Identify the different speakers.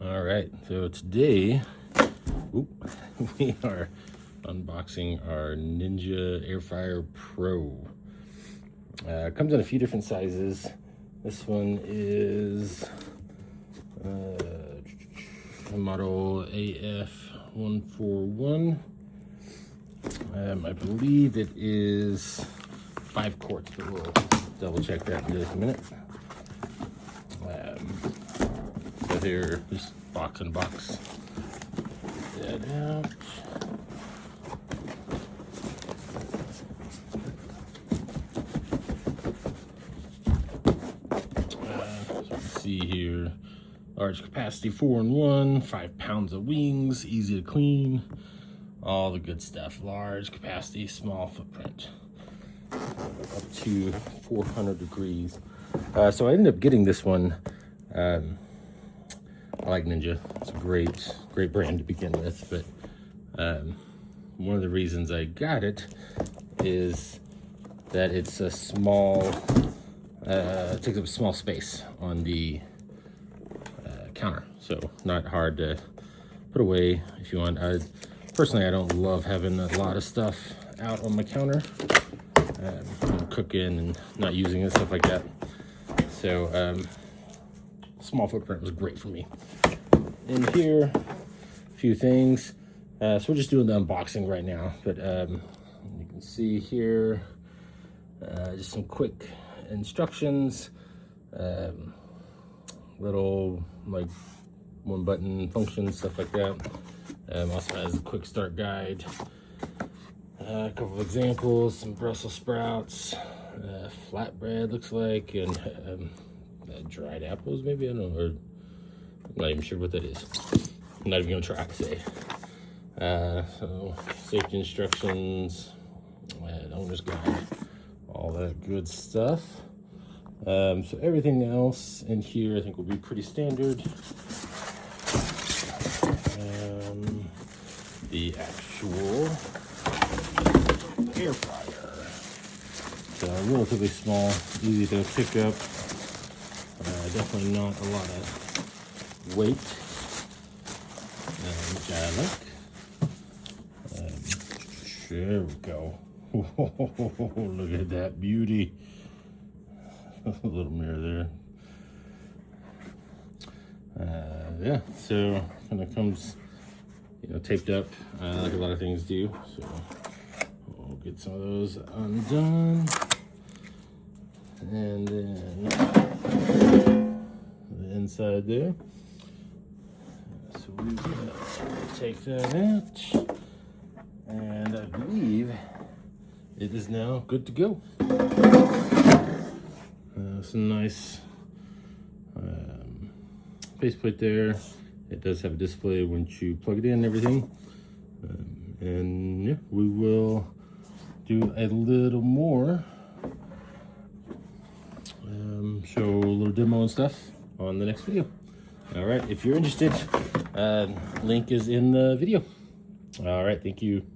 Speaker 1: All right, so today we are unboxing our Ninja Air Fryer Pro. It comes in a few different sizes. This one is model AF141. I believe it is 5 quarts, but we'll double check that in just a minute. So here, just box and box. That out. So you can see here, large capacity 4-in-1, 5 pounds of wings, easy to clean, all the good stuff. Large capacity, small footprint, up to 400 degrees. So I ended up getting this one. I like Ninja. It's a great brand to begin with, but one of the reasons I got it is that it's a small, it takes up a small space on the counter, so not hard to put away if you want. Personally, I don't love having a lot of stuff out on my counter. I'm cooking and not using it, stuff like that. So small footprint was great for me. In here, a few things. So we're just doing the unboxing right now, but you can see here just some quick instructions, little like 1-button functions, stuff like that. Also has a quick start guide, a couple of examples, some Brussels sprouts, flatbread looks like, and dried apples maybe, I don't know, or I'm not even sure what that is. I'm not even gonna try to say. So safety instructions, owner's guide, all that good stuff. So everything else in here I think will be pretty standard. The actual air fryer. So relatively small, easy to pick up. Definitely not a lot of weight, which I like. There we go. Look at that beauty. A little mirror there. Yeah, so kind of comes, taped up like a lot of things do. So we'll get some of those undone, and then the inside there. So we will take that out, and I believe it is now good to go. Some nice faceplate there. It does have a display once you plug it in and everything. And yeah, we will do a little more, show a little demo and stuff on the next video. All right, if you're interested, link is in the video. All right, thank you.